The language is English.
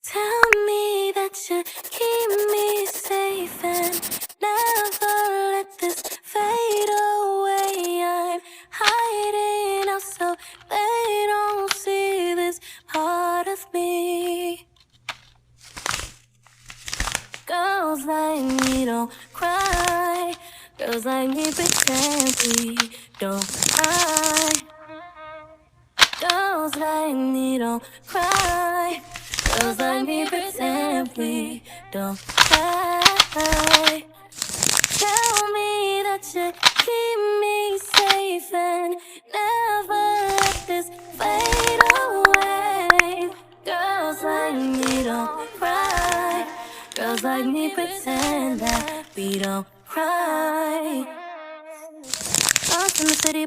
Tell me that you keep me safe and never let this fade away. I'm hiding out so they don't see this part of me. Girls like me don't cry. Girls like me pretend we don't cry. Girls like me don't cry. Girls like me pretend we don't cry. Tell me that you keep me safe and never let this fade away. Girls like me don't cry. Girls like me pretend that we don't cry. Lost in the city.